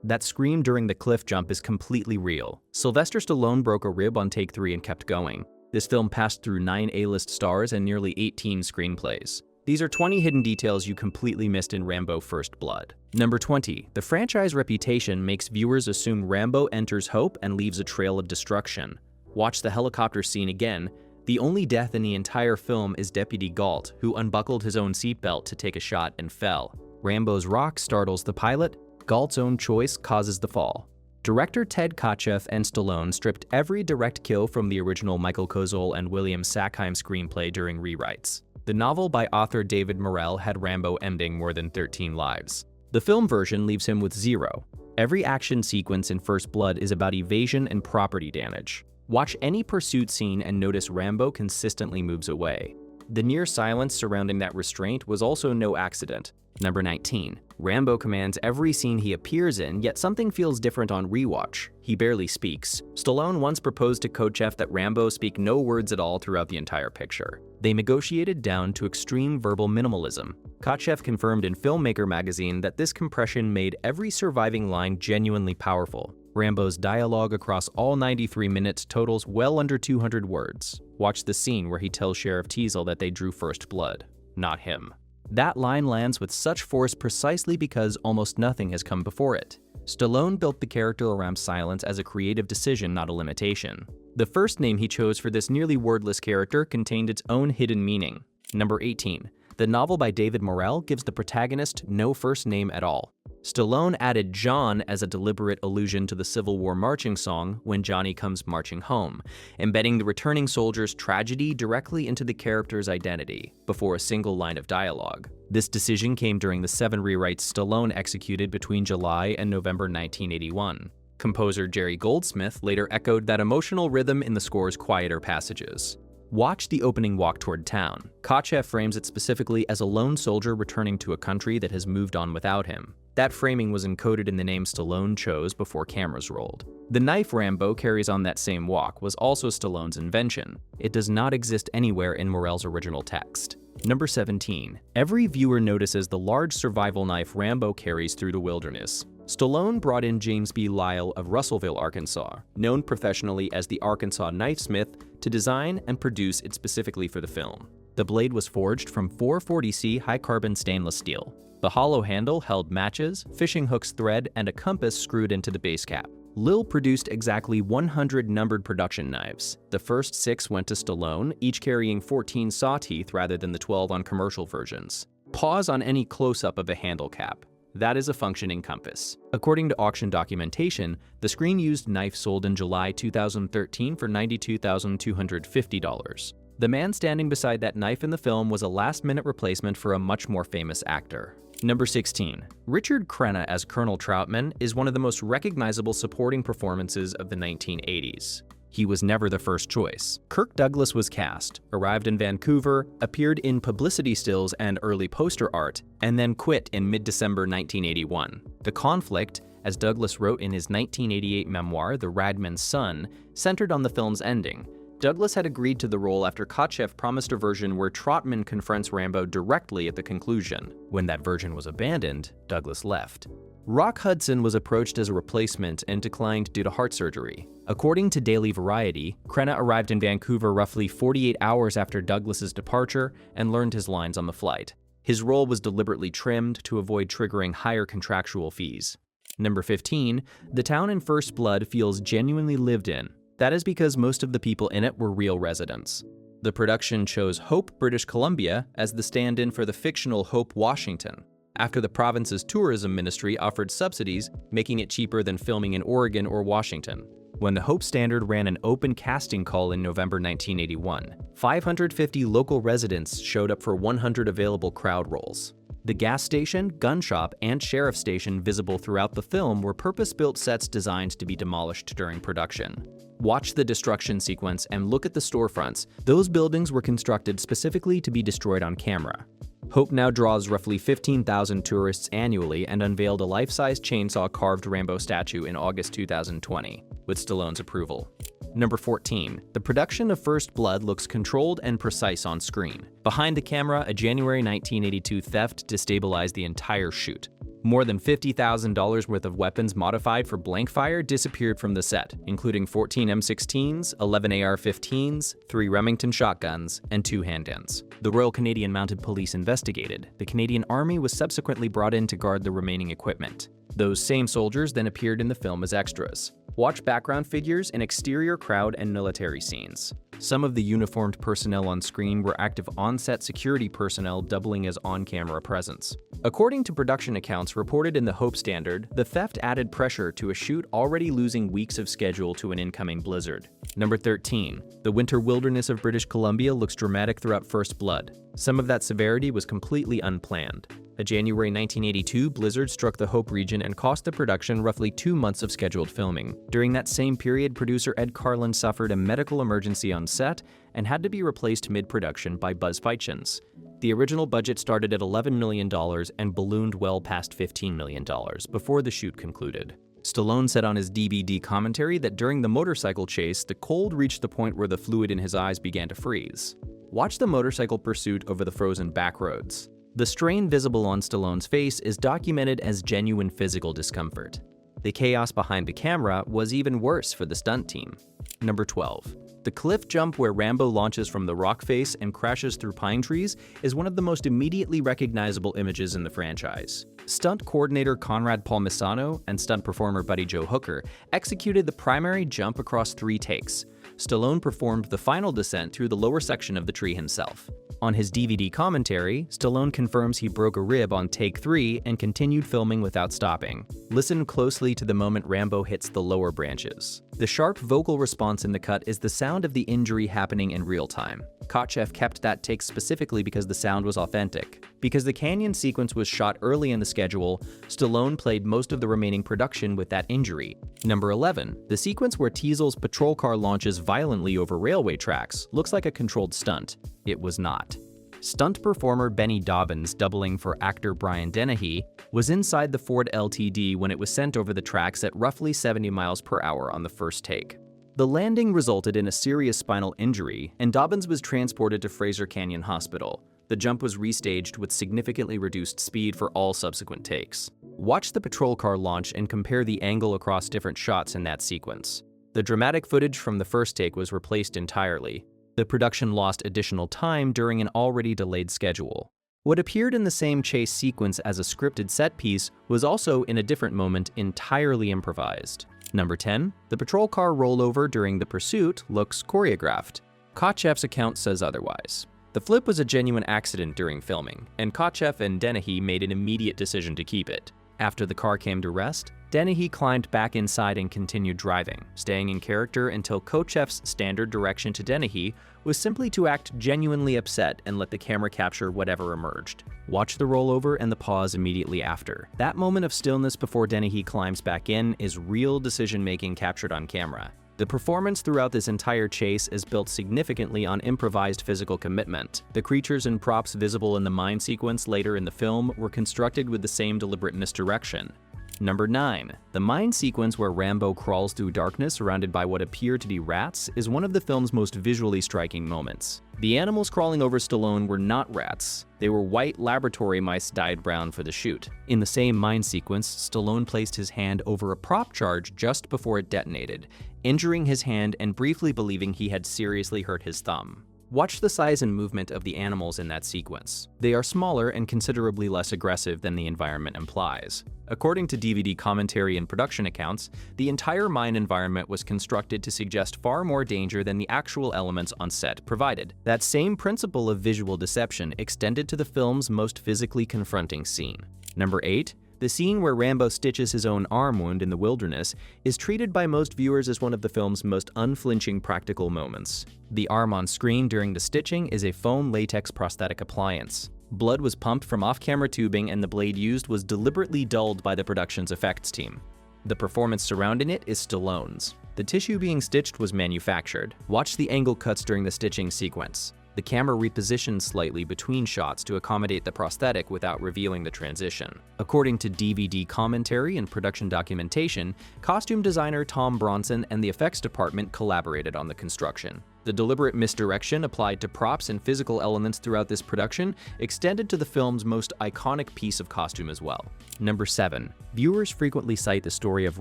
That scream during the cliff jump is completely real. Sylvester Stallone broke a rib on take 3 and kept going. This film passed through 9 A-list stars and nearly 18 screenplays. These are 20 hidden details you completely missed in Rambo First Blood. Number 20. The franchise reputation makes viewers assume Rambo enters hope and leaves a trail of destruction. Watch the helicopter scene again. The only death in the entire film is Deputy Galt, who unbuckled his own seatbelt to take a shot and fell. Rambo's rock startles the pilot. Galt's own choice causes the fall. Director Ted Kotcheff and Stallone stripped every direct kill from the original Michael Kozol and William Sackheim screenplay during rewrites. The novel by author David Morrell had Rambo ending more than 13 lives. The film version leaves him with 0. Every action sequence in First Blood is about evasion and property damage. Watch any pursuit scene and notice Rambo consistently moves away. The near silence surrounding that restraint was also no accident. Number 19. Rambo commands every scene he appears in, yet something feels different on rewatch. He barely speaks. Stallone once proposed to Kotcheff that Rambo speak no words at all throughout the entire picture. They negotiated down to extreme verbal minimalism. Kotcheff confirmed in Filmmaker magazine that this compression made every surviving line genuinely powerful. Rambo's dialogue across all 93 minutes totals well under 200 words. Watch the scene where he tells Sheriff Teasel that they drew first blood, not him. That line lands with such force precisely because almost nothing has come before it. Stallone built the character around silence as a creative decision, not a limitation. The first name he chose for this nearly wordless character contained its own hidden meaning. Number 18. The novel by David Morrell gives the protagonist no first name at all. Stallone added John as a deliberate allusion to the Civil War marching song When Johnny Comes Marching Home, embedding the returning soldier's tragedy directly into the character's identity, before a single line of dialogue. This decision came during the 7 rewrites Stallone executed between July and November 1981. Composer Jerry Goldsmith later echoed that emotional rhythm in the score's quieter passages. Watch the opening walk toward town. Kotcheff frames it specifically as a lone soldier returning to a country that has moved on without him. That framing was encoded in the name Stallone chose before cameras rolled. The knife Rambo carries on that same walk was also Stallone's invention. It does not exist anywhere in Morrell's original text. Number 17. Every viewer notices the large survival knife Rambo carries through the wilderness. Stallone brought in James B. Lile of Russellville, Arkansas, known professionally as the Arkansas knifesmith, to design and produce it specifically for the film. The blade was forged from 440C high-carbon stainless steel. The hollow handle held matches, fishing hooks thread, and a compass screwed into the base cap. Lile produced exactly 100 numbered production knives. The first 6 went to Stallone, each carrying 14 saw teeth rather than the 12 on commercial versions. Pause on any close-up of a handle cap. That is a functioning compass. According to auction documentation, the screen-used knife sold in July 2013 for $92,250. The man standing beside that knife in the film was a last-minute replacement for a much more famous actor. Number 16. Richard Crenna as Colonel Troutman is one of the most recognizable supporting performances of the 1980s. He was never the first choice. Kirk Douglas was cast, arrived in Vancouver, appeared in publicity stills and early poster art, and then quit in mid-December 1981. The conflict, as Douglas wrote in his 1988 memoir, The Ragman's Son, centered on the film's ending. Douglas had agreed to the role after Kotcheff promised a version where Troutman confronts Rambo directly at the conclusion. When that version was abandoned, Douglas left. Rock Hudson was approached as a replacement and declined due to heart surgery. According to Daily Variety, Crenna arrived in Vancouver roughly 48 hours after Douglas's departure and learned his lines on the flight. His role was deliberately trimmed to avoid triggering higher contractual fees. Number 15. The town in First Blood feels genuinely lived in. That is because most of the people in it were real residents. The production chose Hope, British Columbia as the stand-in for the fictional Hope, Washington, after the province's tourism ministry offered subsidies, making it cheaper than filming in Oregon or Washington. When the Hope Standard ran an open casting call in November 1981, 550 local residents showed up for 100 available crowd roles. The gas station, gun shop, and sheriff station visible throughout the film were purpose-built sets designed to be demolished during production. Watch the destruction sequence and look at the storefronts. Those buildings were constructed specifically to be destroyed on camera. Hope now draws roughly 15,000 tourists annually and unveiled a life-size chainsaw carved Rambo statue in August 2020, with Stallone's approval. Number 14. The production of First Blood looks controlled and precise on screen. Behind the camera, a January 1982 theft destabilized the entire shoot. More than $50,000 worth of weapons modified for blank fire disappeared from the set, including 14 M16s, 11 AR-15s, 3 Remington shotguns, and 2 handguns. The Royal Canadian Mounted Police investigated. The Canadian Army was subsequently brought in to guard the remaining equipment. Those same soldiers then appeared in the film as extras. Watch background figures in exterior crowd and military scenes. Some of the uniformed personnel on screen were active on-set security personnel doubling as on-camera presence. According to production accounts reported in the Hope Standard, the theft added pressure to a shoot already losing weeks of schedule to an incoming blizzard. Number 13. The winter wilderness of British Columbia looks dramatic throughout First Blood. Some of that severity was completely unplanned. A January 1982 blizzard struck the Hope region and cost the production roughly 2 months of scheduled filming. During that same period, producer Ed Carlin suffered a medical emergency on set and had to be replaced mid-production by Buzz Feitshans. The original budget started at $11 million and ballooned well past $15 million before the shoot concluded. Stallone said on his DVD commentary that during the motorcycle chase, the cold reached the point where the fluid in his eyes began to freeze. Watch the motorcycle pursuit over the frozen back roads. The strain visible on Stallone's face is documented as genuine physical discomfort. The chaos behind the camera was even worse for the stunt team. Number 12. The cliff jump where Rambo launches from the rock face and crashes through pine trees is one of the most immediately recognizable images in the franchise. Stunt coordinator Conrad Palmisano and stunt performer Buddy Joe Hooker executed the primary jump across 3 takes. Stallone performed the final descent through the lower section of the tree himself. On his DVD commentary, Stallone confirms he broke a rib on take 3 and continued filming without stopping. Listen closely to the moment Rambo hits the lower branches. The sharp vocal response in the cut is the sound of the injury happening in real time. Kotcheff kept that take specifically because the sound was authentic. Because the canyon sequence was shot early in the schedule, Stallone played most of the remaining production with that injury. Number 11. The sequence where Teasel's patrol car launches violently over railway tracks looks like a controlled stunt. It was not. Stunt performer Benny Dobbins, doubling for actor Brian Dennehy, was inside the Ford LTD when it was sent over the tracks at roughly 70 miles per hour on the first take. The landing resulted in a serious spinal injury, and Dobbins was transported to Fraser Canyon Hospital. The jump was restaged with significantly reduced speed for all subsequent takes. Watch the patrol car launch and compare the angle across different shots in that sequence. The dramatic footage from the first take was replaced entirely. The production lost additional time during an already delayed schedule. What appeared in the same chase sequence as a scripted set piece was also, in a different moment, entirely improvised. Number 10. The patrol car rollover during the pursuit looks choreographed. Kotcheff's account says otherwise. The flip was a genuine accident during filming, and Kotcheff and Dennehy made an immediate decision to keep it. After the car came to rest, Dennehy climbed back inside and continued driving, staying in character until Kotcheff's standard direction to Dennehy was simply to act genuinely upset and let the camera capture whatever emerged. Watch the rollover and the pause immediately after. That moment of stillness before Dennehy climbs back in is real decision-making captured on camera. The performance throughout this entire chase is built significantly on improvised physical commitment. The creatures and props visible in the mine sequence later in the film were constructed with the same deliberate misdirection. Number 9. The mine sequence where Rambo crawls through darkness surrounded by what appear to be rats is one of the film's most visually striking moments. The animals crawling over Stallone were not rats. They were white laboratory mice dyed brown for the shoot. In the same mine sequence, Stallone placed his hand over a prop charge just before it detonated, injuring his hand and briefly believing he had seriously hurt his thumb. Watch the size and movement of the animals in that sequence. They are smaller and considerably less aggressive than the environment implies. According to DVD commentary and production accounts, the entire mine environment was constructed to suggest far more danger than the actual elements on set provided. That same principle of visual deception extended to the film's most physically confronting scene. Number 8. The scene where Rambo stitches his own arm wound in the wilderness is treated by most viewers as one of the film's most unflinching practical moments. The arm on screen during the stitching is a foam latex prosthetic appliance. Blood was pumped from off-camera tubing and the blade used was deliberately dulled by the production's effects team. The performance surrounding it is Stallone's. The tissue being stitched was manufactured. Watch the angle cuts during the stitching sequence. The camera repositions slightly between shots to accommodate the prosthetic without revealing the transition. According to DVD commentary and production documentation, costume designer Tom Bronson and the effects department collaborated on the construction. The deliberate misdirection applied to props and physical elements throughout this production extended to the film's most iconic piece of costume as well. Number 7. Viewers frequently cite the story of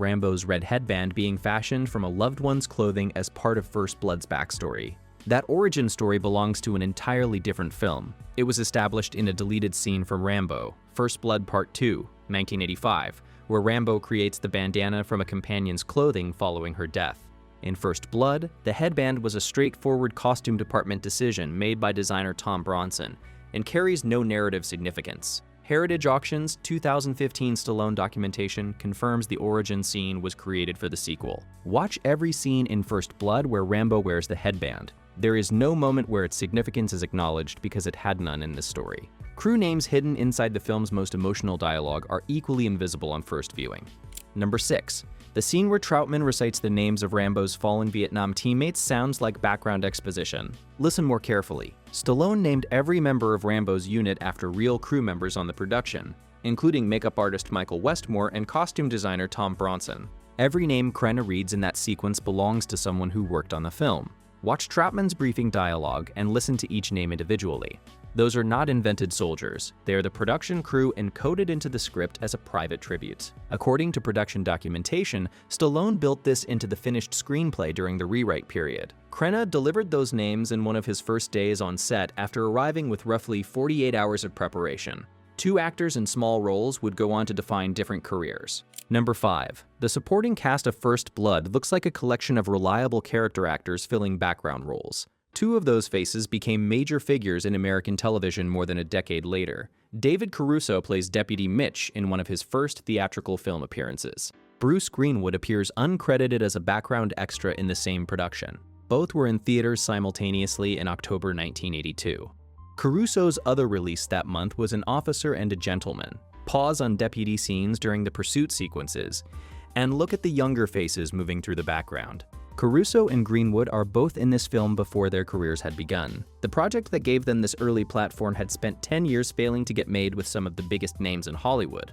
Rambo's red headband being fashioned from a loved one's clothing as part of First Blood's backstory. That origin story belongs to an entirely different film. It was established in a deleted scene from Rambo, First Blood Part 2, 1985, where Rambo creates the bandana from a companion's clothing following her death. In First Blood, the headband was a straightforward costume department decision made by designer Tom Bronson and carries no narrative significance. Heritage Auctions' 2015 Stallone documentation confirms the origin scene was created for the sequel. Watch every scene in First Blood where Rambo wears the headband. There is no moment where its significance is acknowledged because it had none in this story. Crew names hidden inside the film's most emotional dialogue are equally invisible on first viewing. Number 6. The scene where Troutman recites the names of Rambo's fallen Vietnam teammates sounds like background exposition. Listen more carefully. Stallone named every member of Rambo's unit after real crew members on the production, including makeup artist Michael Westmore and costume designer Tom Bronson. Every name Crenna reads in that sequence belongs to someone who worked on the film. Watch Troutman's briefing dialogue and listen to each name individually. Those are not invented soldiers. They are the production crew encoded into the script as a private tribute. According to production documentation, Stallone built this into the finished screenplay during the rewrite period. Crenna delivered those names in one of his first days on set after arriving with roughly 48 hours of preparation. 2 actors in small roles would go on to define different careers. Number 5. The supporting cast of First Blood looks like a collection of reliable character actors filling background roles. 2 of those faces became major figures in American television more than a decade later. David Caruso plays Deputy Mitch in one of his first theatrical film appearances. Bruce Greenwood appears uncredited as a background extra in the same production. Both were in theaters simultaneously in October 1982. Caruso's other release that month was An Officer and a Gentleman. Pause on deputy scenes during the pursuit sequences, and look at the younger faces moving through the background. Caruso and Greenwood are both in this film before their careers had begun. The project that gave them this early platform had spent 10 years failing to get made with some of the biggest names in Hollywood.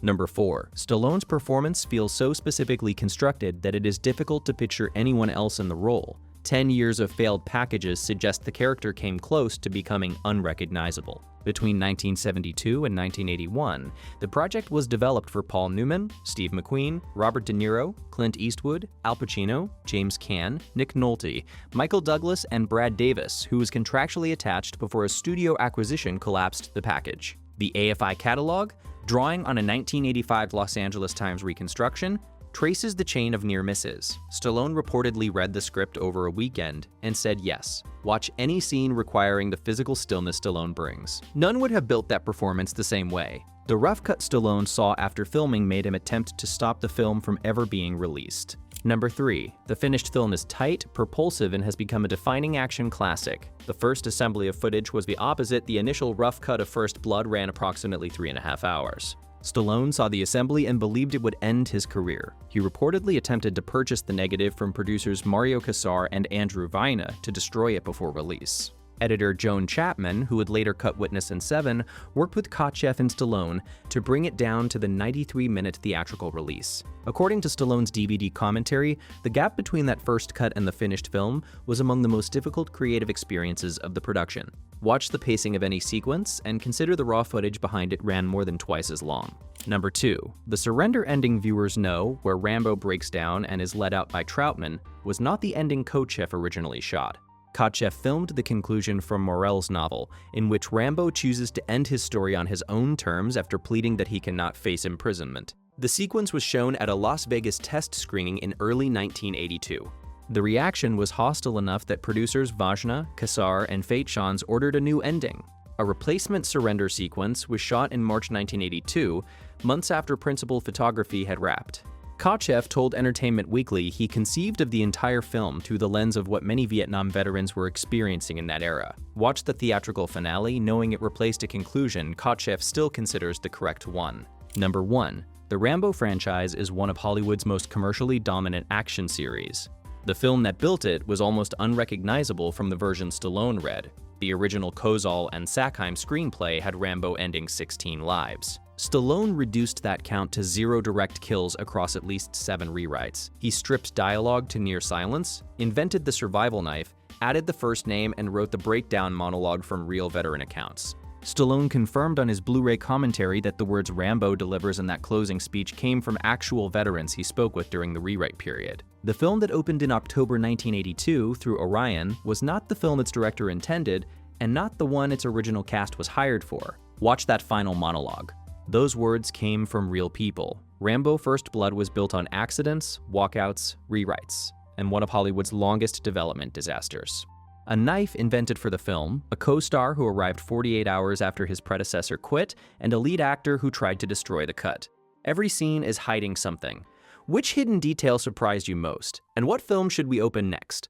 Number 4. Stallone's performance feels so specifically constructed that it is difficult to picture anyone else in the role. 10 years of failed packages suggest the character came close to becoming unrecognizable. Between 1972 and 1981, the project was developed for Paul Newman, Steve McQueen, Robert De Niro, Clint Eastwood, Al Pacino, James Caan, Nick Nolte, Michael Douglas, and Brad Davis, who was contractually attached before a studio acquisition collapsed the package. The AFI catalog, drawing on a 1985 Los Angeles Times reconstruction, traces the chain of near misses. Stallone reportedly read the script over a weekend and said yes. Watch any scene requiring the physical stillness Stallone brings. None would have built that performance the same way. The rough cut Stallone saw after filming made him attempt to stop the film from ever being released. Number 3. The finished film is tight, propulsive, and has become a defining action classic. The first assembly of footage was the opposite. The initial rough cut of First Blood ran approximately 3.5 hours. Stallone saw the assembly and believed it would end his career. He reportedly attempted to purchase the negative from producers Mario Kassar and Andrew Vina to destroy it before release. Editor Joan Chapman, who would later cut Witness and Seven, worked with Kotcheff and Stallone to bring it down to the 93-minute theatrical release. According to Stallone's DVD commentary, the gap between that first cut and the finished film was among the most difficult creative experiences of the production. Watch the pacing of any sequence and consider the raw footage behind it ran more than twice as long. Number 2. The surrender ending viewers know, where Rambo breaks down and is led out by Troutman, was not the ending Kotcheff originally shot. Kotcheff filmed the conclusion from Morell's novel, in which Rambo chooses to end his story on his own terms after pleading that he cannot face imprisonment. The sequence was shown at a Las Vegas test screening in early 1982. The reaction was hostile enough that producers Vajna, Kassar, and Faitchans ordered a new ending. A replacement surrender sequence was shot in March 1982, months after principal photography had wrapped. Kotcheff told Entertainment Weekly he conceived of the entire film through the lens of what many Vietnam veterans were experiencing in that era. Watch the theatrical finale, knowing it replaced a conclusion Kotcheff still considers the correct one. Number 1. The Rambo franchise is one of Hollywood's most commercially dominant action series. The film that built it was almost unrecognizable from the version Stallone read. The original Kozol and Sackheim screenplay had Rambo ending 16 lives. Stallone reduced that count to 0 direct kills across at least 7 rewrites. He stripped dialogue to near silence, invented the survival knife, added the first name, and wrote the breakdown monologue from real veteran accounts. Stallone confirmed on his Blu-ray commentary that the words Rambo delivers in that closing speech came from actual veterans he spoke with during the rewrite period. The film that opened in October 1982 through Orion was not the film its director intended, and not the one its original cast was hired for. Watch that final monologue. Those words came from real people. Rambo First Blood was built on accidents, walkouts, rewrites, and one of Hollywood's longest development disasters. A knife invented for the film, a co-star who arrived 48 hours after his predecessor quit, and a lead actor who tried to destroy the cut. Every scene is hiding something. Which hidden detail surprised you most? And what film should we open next?